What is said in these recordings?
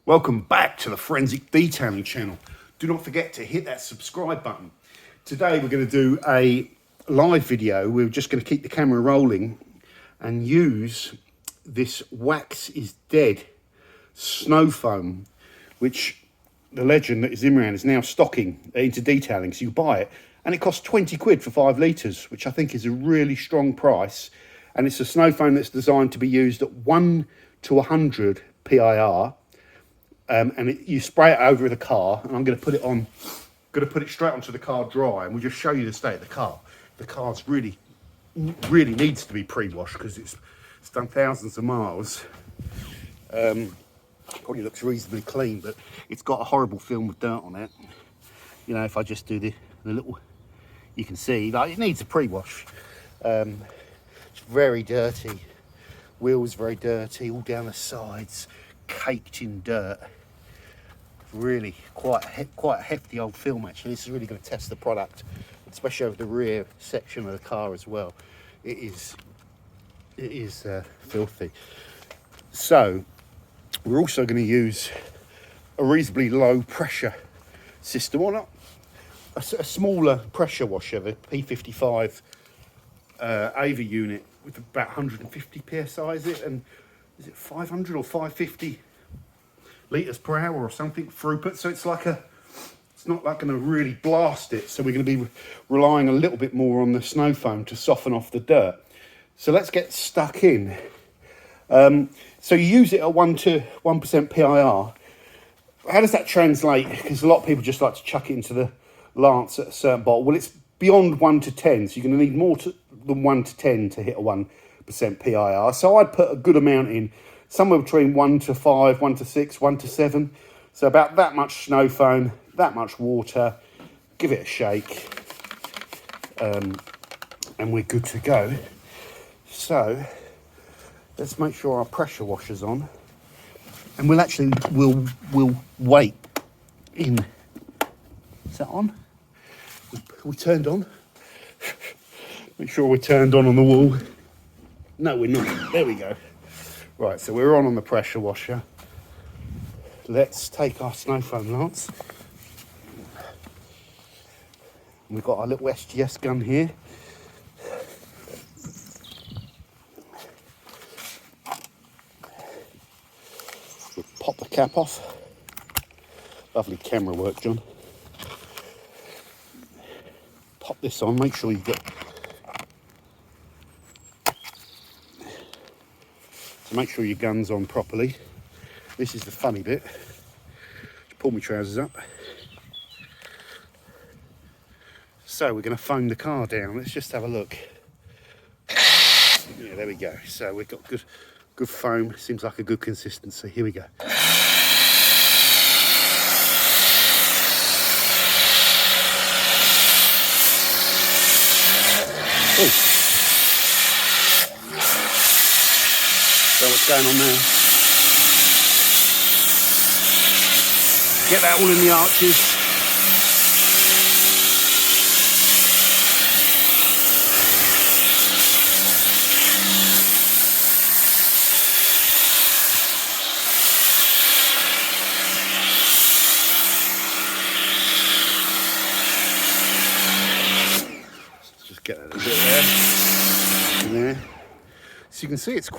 Welcome back to the Forensic Detailing channel. Do not forget to hit that subscribe button. Today we're going to do a live video. We're just going to keep the camera rolling and use this Wax is Dead snow foam, which the legend that is Imran is now stocking into detailing. So you buy it and it costs 20 quid for 5 litres, which I think is a really strong price. And it's a snow foam that's designed to be used at 1 to 100 PIR. You spray it over the car, and I'm going to put it on. Going to put it straight onto the car dry, and we'll just show you the state of the car. The car's really needs to be pre-washed because it's done thousands of miles. Probably looks reasonably clean, but it's got a horrible film with dirt on it. You know, if I just do the little, you can see like it needs a pre-wash. It's very dirty. Wheels very dirty, all down the sides, caked in dirt. Really quite a hefty old film actually. This is really going to test the product, especially over the rear section of the car as well. It is filthy. So we're also going to use a reasonably low pressure system, or not a smaller pressure washer, the P55 Ava unit with about 150 psi, is it? And is it 500 or 550 litres per hour or something throughput? So it's not like going to really blast it. So we're going to be relying a little bit more on the snow foam to soften off the dirt. So let's get stuck in. So you use it at 1% PIR. How does that translate? Because a lot of people just like to chuck it into the lance at a certain bottle. Well, it's beyond 1 to 10, so you're going to need more than 1 to 10 to hit a 1% PIR. So I'd put a good amount in, somewhere between 1 to 5, 1 to 6, 1 to 7. So about that much snow foam, that much water. Give it a shake, and we're good to go. So let's make sure our pressure washer's on, and we'll wait in. Is that on? We turned on. Make sure we're turned on the wall. No, we're not. There we go. Right, so we're on the pressure washer. Let's take our snow foam lance. We've got our little SGS gun here. We'll pop the cap off. Lovely camera work, John. Pop this on, make sure you get... So make sure your gun's on properly. This is the funny bit. Just pull my trousers up. So we're going to foam the car down. Let's just have a look. Yeah, there we go. So we've got good foam. Seems like a good consistency. Here we go. Oh. So what's going on there? Get that all in the arches. Let's just get that a bit there. And there. So you can see it's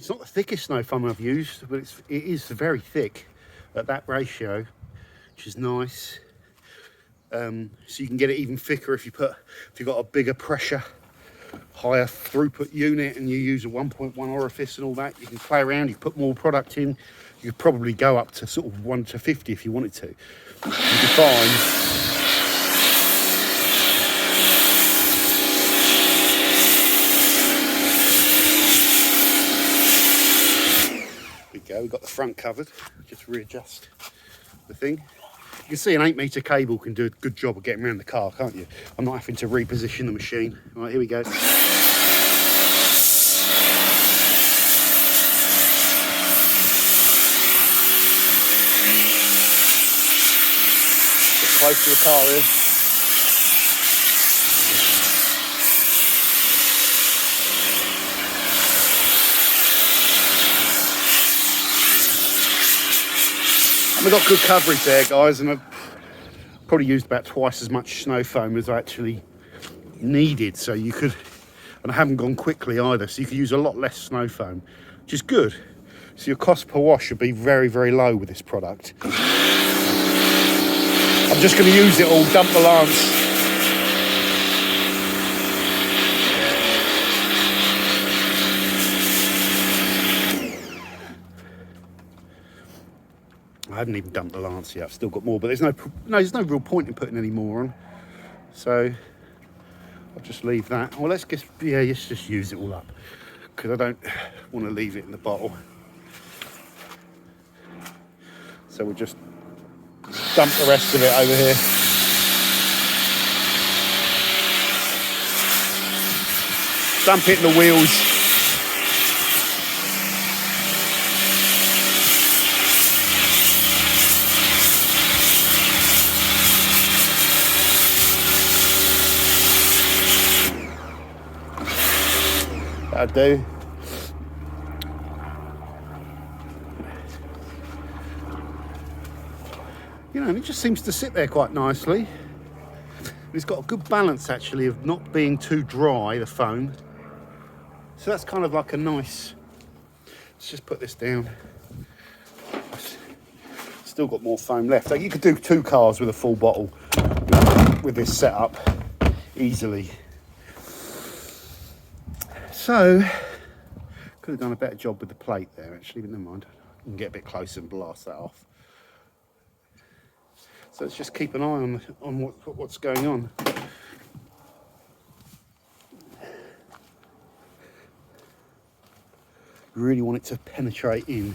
not the thickest snow foam I've used, but it is very thick at that ratio, which is nice. So you can get it even thicker if you've got a bigger pressure, higher throughput unit, and you use a 1.1 orifice and all that. You can play around. You can put more product in. You could probably go up to sort of 1 to 50 if you wanted to. You'd be fine. We've got the front covered. Just readjust the thing. You can see an 8-metre cable can do a good job of getting around the car, can't you? I'm not having to reposition the machine. All right, here we go. Get close to the car here. And we've got good coverage there, guys, and I've probably used about twice as much snow foam as I actually needed, so you could, and I haven't gone quickly either, so you could use a lot less snow foam, which is good. So your cost per wash should be very, very low with this product. I'm just going to use it all, dump the lance. I haven't even dumped the lance yet. I've still got more, but there's no real point in putting any more on. So I'll just leave that. Well, let's just use it all up, because I don't want to leave it in the bottle. So we'll just dump the rest of it over here. Dump it in the wheels. That'll do. You know, and it just seems to sit there quite nicely. It's got a good balance actually of not being too dry, the foam. So that's kind of like a nice, let's just put this down. Still got more foam left. Like you could do 2 cars with a full bottle with this setup easily. So, could have done a better job with the plate there actually, but never mind. I can get a bit closer and blast that off. So let's just keep an eye on what's going on. You really want it to penetrate in,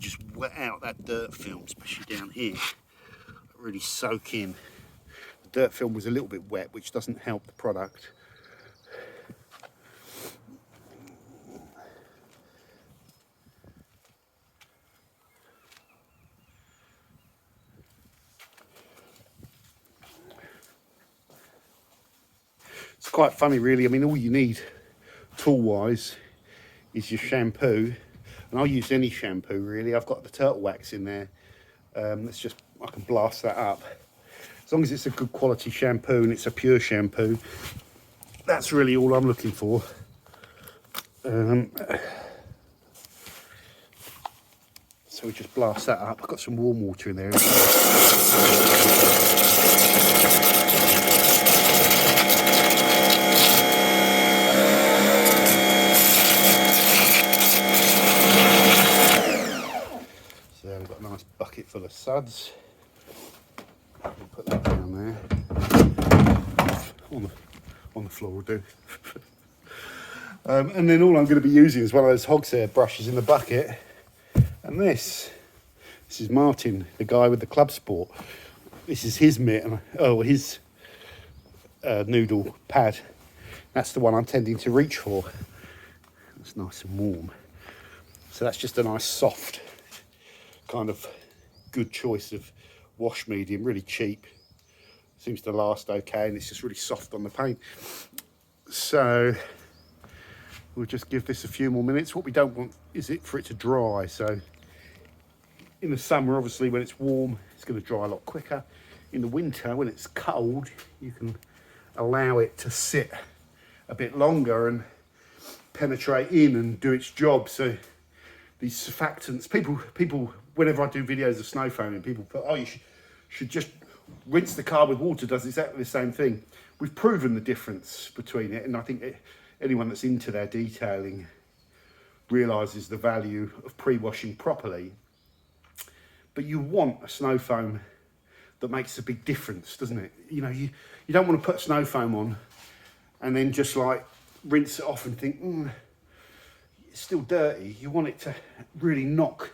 just wet out that dirt film, especially down here. Really soak in. The dirt film was a little bit wet, which doesn't help the product. It's quite funny really. I mean, all you need tool wise is your shampoo, and I'll use any shampoo really. I've got the turtle wax in there. Let's just, I can blast that up. As long as it's a good quality shampoo and it's a pure shampoo, that's really all I'm looking for. So we just blast that up. I've got some warm water in there. Bucket full of suds. Put that down there. On the floor will do. And then all I'm going to be using is one of those hog's hair brushes in the bucket. And this is Martin, the guy with the Club Sport. This is his mitt, his noodle pad. That's the one I'm tending to reach for. It's nice and warm. So that's just a nice soft kind of good choice of wash medium, really cheap, seems to last okay, and it's just really soft on the paint. So we'll just give this a few more minutes. What we don't want is for it to dry. So in the summer, obviously when it's warm, it's going to dry a lot quicker. In the winter, when it's cold, you can allow it to sit a bit longer and penetrate in and do its job. So these surfactants, people, whenever I do videos of snow foaming, people put, oh, you should just rinse the car with water, does exactly the same thing. We've proven the difference between it, and I think anyone that's into their detailing realises the value of pre-washing properly. But you want a snow foam that makes a big difference, doesn't it? You know, you don't want to put snow foam on and then just like rinse it off and think, it's still dirty. You want it to really knock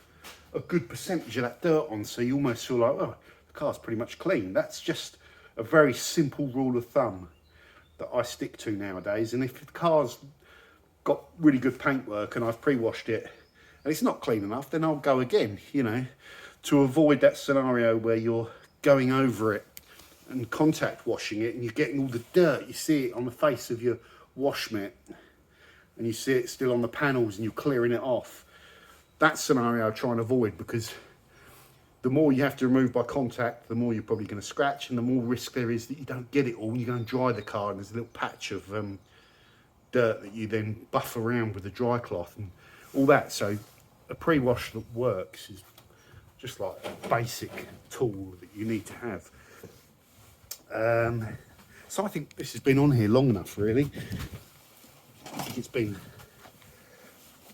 a good percentage of that dirt on, so you almost feel like, oh, the car's pretty much clean. That's just a very simple rule of thumb that I stick to nowadays. And if the car's got really good paintwork and I've pre-washed it and it's not clean enough, then I'll go again, you know, to avoid that scenario where you're going over it and contact washing it and you're getting all the dirt. You see it on the face of your wash mitt and you see it still on the panels and you're clearing it off. That scenario I try and avoid, because the more you have to remove by contact, the more you're probably going to scratch, and the more risk there is that you don't get it all. You go and dry the car and there's a little patch of dirt that you then buff around with a dry cloth and all that. So a pre-wash that works is just like a basic tool that you need to have. So I think this has been on here long enough, really. I think it's been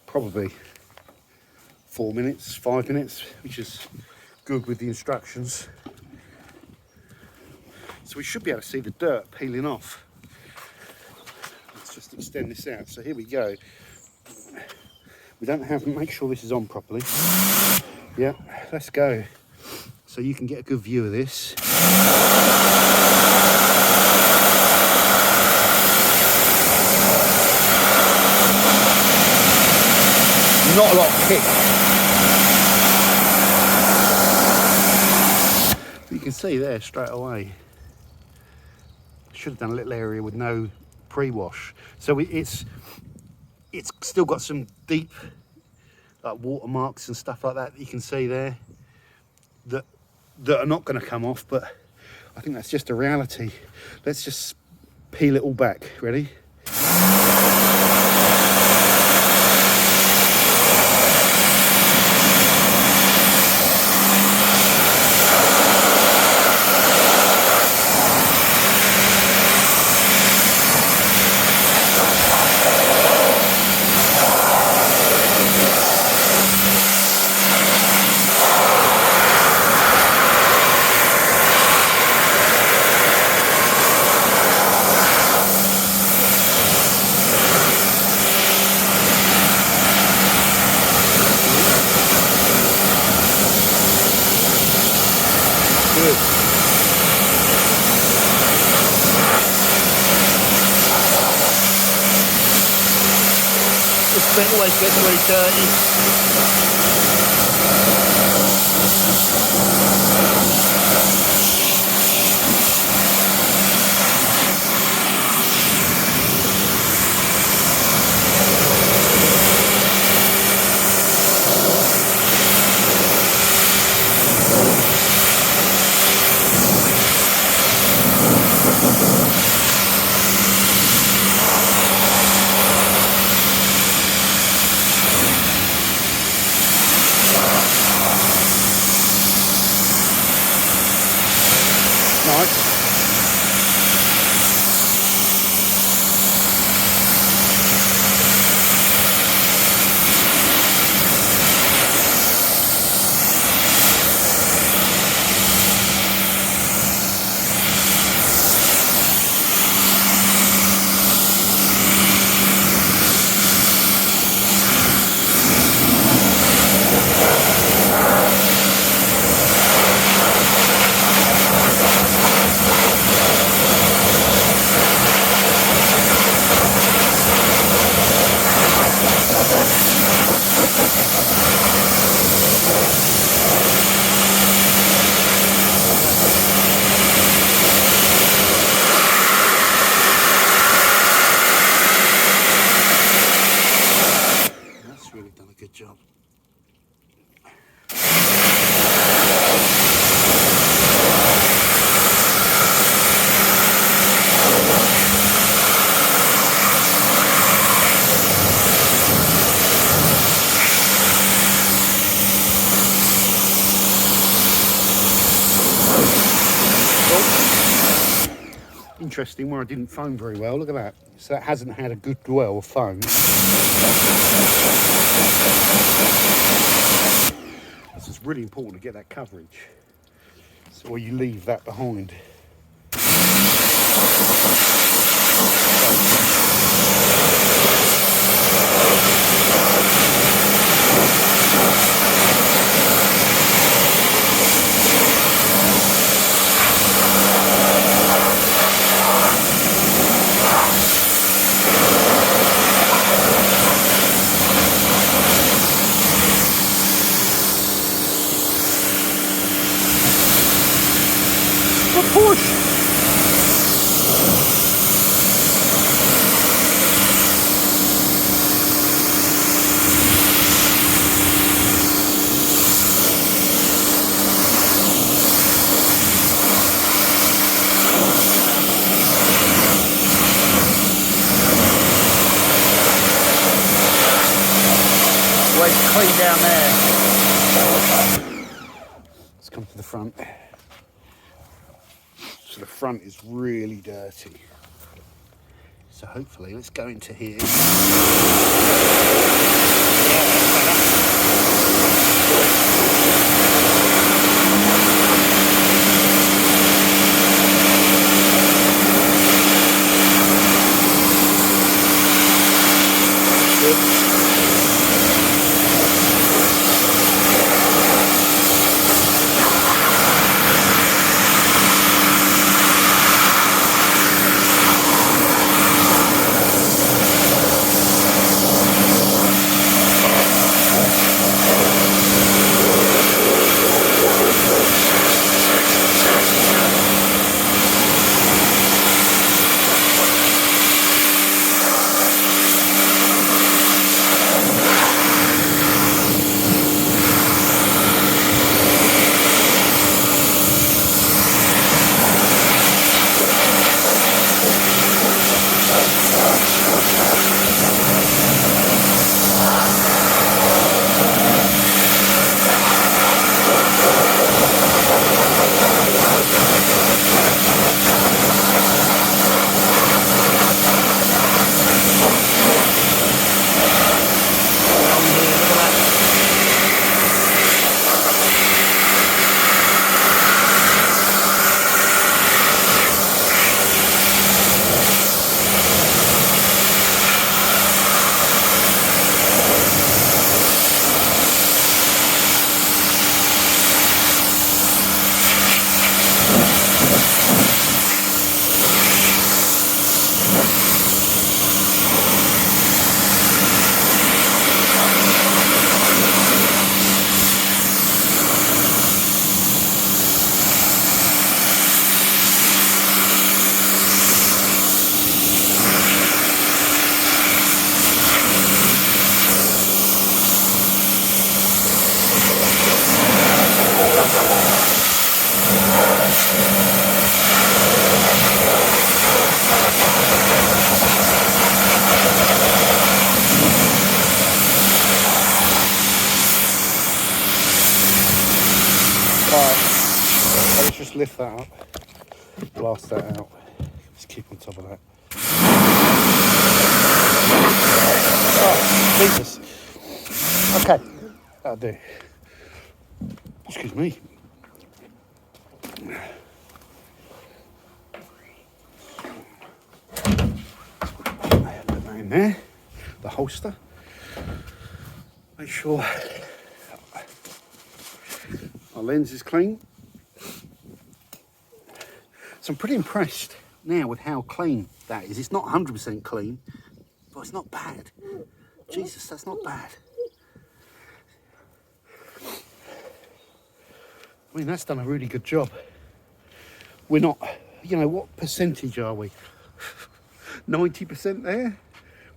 probably 4 minutes, 5 minutes, which is good with the instructions. So we should be able to see the dirt peeling off. Let's just extend this out. So here we go. We don't have, make sure this is on properly. Yeah, let's go. So you can get a good view of this. Not a lot of kick. But you can see there straight away. Should have done a little area with no pre-wash. So it's still got some deep like watermarks and stuff like that you can see there that are not going to come off, but I think that's just a reality. Let's just peel it all back. Ready? Good. This bit always gets very dirty. Nice. Really done a good job. Interesting, where I didn't foam very well. Look at that. So that hasn't had a good dwell of foam. This is really important to get that coverage. So you leave that behind. Push! Let's come to the front. So the front is really dirty. So hopefully, let's go into here. Let's just lift that up, blast that out, just keep on top of that. Oh, Jesus. Okay, that'll do. Excuse me. Put that in there, the holster. Make sure our lens is clean. So I'm pretty impressed now with how clean that is. It's not 100% clean, but it's not bad. Jesus, that's not bad. I mean, that's done a really good job. We're not, you know, what percentage are we? 90% there?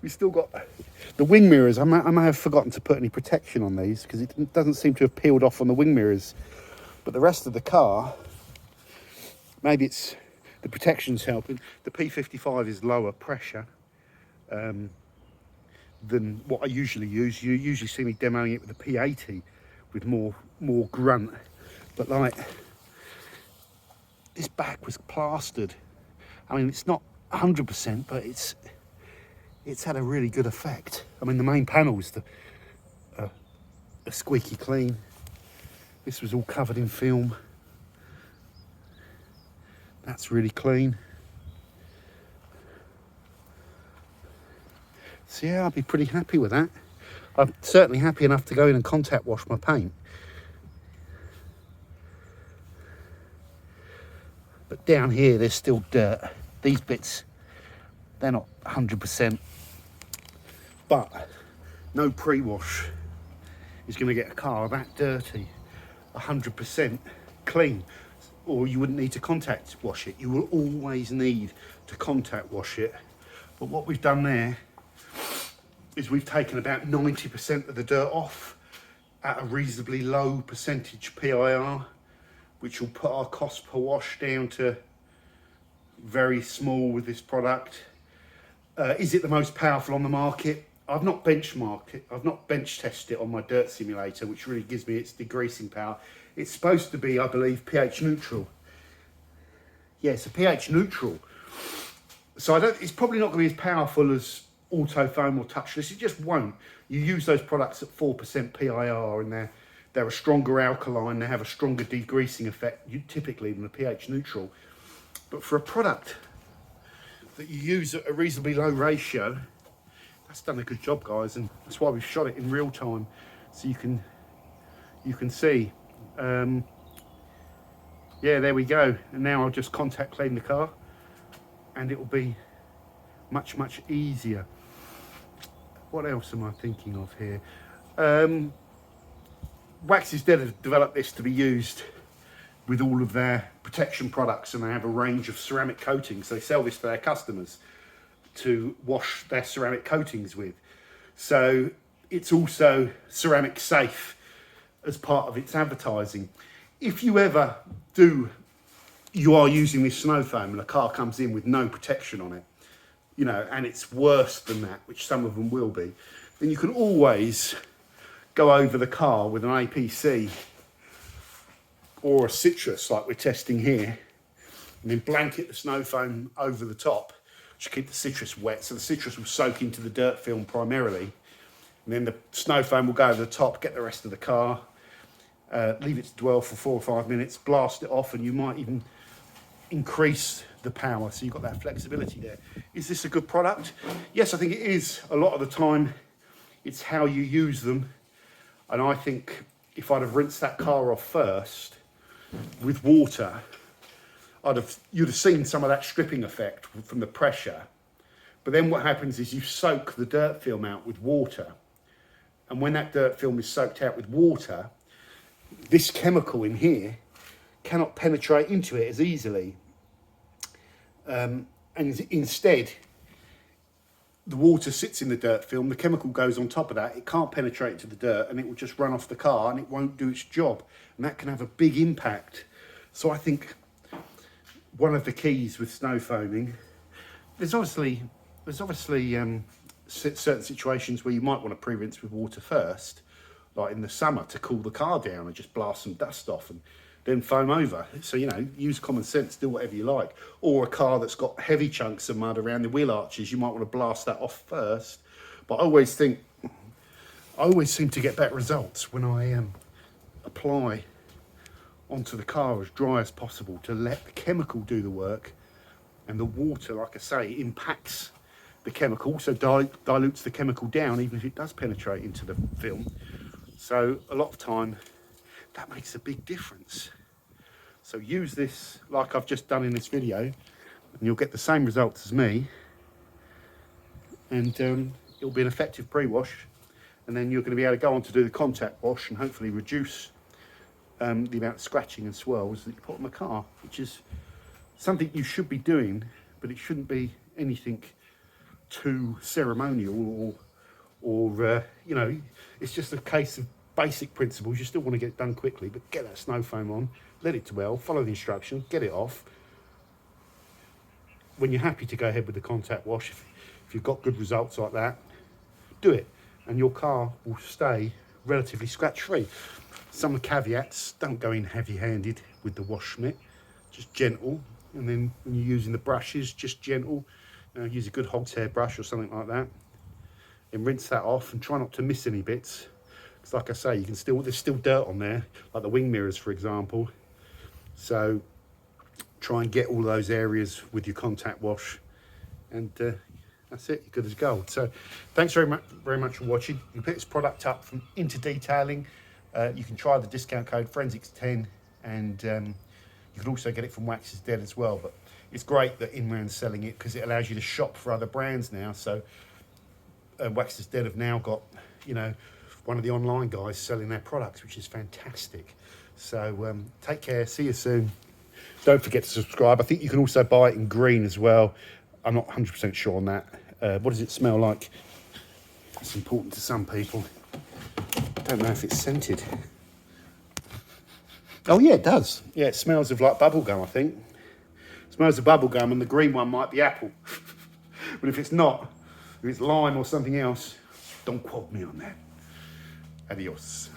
We've still got the wing mirrors. I may have forgotten to put any protection on these because it doesn't seem to have peeled off on the wing mirrors. But the rest of the car, maybe it's the protection's helping. The P55 is lower pressure than what I usually use. You usually see me demoing it with the P80 with more grunt. But like, this back was plastered. I mean, it's not 100%, but it's had a really good effect. I mean, the main panel's a squeaky clean. This was all covered in film. That's really clean. So yeah, I'll be pretty happy with that. I'm certainly happy enough to go in and contact wash my paint. But down here, there's still dirt. These bits, they're not 100%. But no pre-wash is going to get a car that dirty 100% clean, or you wouldn't need to contact wash it. You will always need to contact wash it. But what we've done there is we've taken about 90% of the dirt off at a reasonably low percentage PIR, which will put our cost per wash down to very small with this product. Is it the most powerful on the market? I've not benchmarked it, I've not bench tested it on my dirt simulator, which really gives me its degreasing power. It's supposed to be, I believe, pH neutral. Yeah, it's a pH neutral. So it's probably not going to be as powerful as auto foam or touchless. It just won't. You use those products at 4% PIR, and they're a stronger alkaline. They have a stronger degreasing effect, typically, than a pH neutral. But for a product that you use at a reasonably low ratio, that's done a good job, guys, and that's why we've shot it in real time, so you can see. Yeah, there we go. And now I'll just contact clean the car, and it will be much easier. What else am I thinking of here? Wax is Dead have developed this to be used with all of their protection products, and they have a range of ceramic coatings. They sell this to their customers to wash their ceramic coatings with. So it's also ceramic safe as part of its advertising. If you ever you are using this snow foam and a car comes in with no protection on it, you know, and it's worse than that, which some of them will be, then you can always go over the car with an APC or a citrus like we're testing here, and then blanket the snow foam over the top to keep the citrus wet. So the citrus will soak into the dirt film primarily, and then the snow foam will go over the top, get the rest of the car, leave it to dwell for 4 or 5 minutes, blast it off, and you might even increase the power, so you've got that flexibility there. Is this a good product? Yes, I think it is. A lot of the time it's how you use them, and I think if I'd have rinsed that car off first with water, you'd have seen some of that stripping effect from the pressure. But then what happens is you soak the dirt film out with water, and when that dirt film is soaked out with water, this chemical in here cannot penetrate into it as easily. And instead, the water sits in the dirt film, the chemical goes on top of that, it can't penetrate into the dirt, and it will just run off the car and it won't do its job. And that can have a big impact. So I think one of the keys with snow foaming, there's obviously certain situations where you might want to pre-rinse with water first, like in the summer, to cool the car down and just blast some dust off and then foam over. So, you know, use common sense, do whatever you like. Or a car that's got heavy chunks of mud around the wheel arches, you might want to blast that off first. But I always seem to get better results when I apply onto the car as dry as possible to let the chemical do the work, and the water, like I say, impacts the chemical, so dilutes the chemical down, even if it does penetrate into the film. So a lot of time that makes a big difference. So use this like I've just done in this video, and you'll get the same results as me, and it'll be an effective pre-wash, and then you're going to be able to go on to do the contact wash and hopefully reduce the amount of scratching and swirls that you put on the car, which is something you should be doing, but it shouldn't be anything too ceremonial or you know, it's just a case of basic principles. You still want to get it done quickly, but get that snow foam on, let it dwell, follow the instructions, get it off. When you're happy to go ahead with the contact wash, if you've got good results like that, do it, and your car will stay relatively scratch-free. Some caveats: don't go in heavy-handed with the wash mitt, just gentle, and then when you're using the brushes, just gentle. Use a good hog's hair brush or something like that, and rinse that off, and try not to miss any bits. Because like I say, there's still dirt on there, like the wing mirrors, for example. So try and get all those areas with your contact wash, and that's it, you're good as gold. So thanks very much for watching. You can pick this product up from Into Detailing. You can try the discount code Forensics10, and you can also get it from Wax is Dead as well. But it's great that Inman's selling it, because it allows you to shop for other brands now. So Wax is Dead have now got, you know, one of the online guys selling their products, which is fantastic. So take care, see you soon. Don't forget to subscribe. I think you can also buy it in green as well. I'm not 100% sure on that. What does it smell like? That's important to some people. I don't know if it's scented. Oh yeah, it does. Yeah, it smells of like bubblegum, I think. It smells of bubblegum, and the green one might be apple. But if it's not, if it's lime or something else, Don't quote me on that. Adios.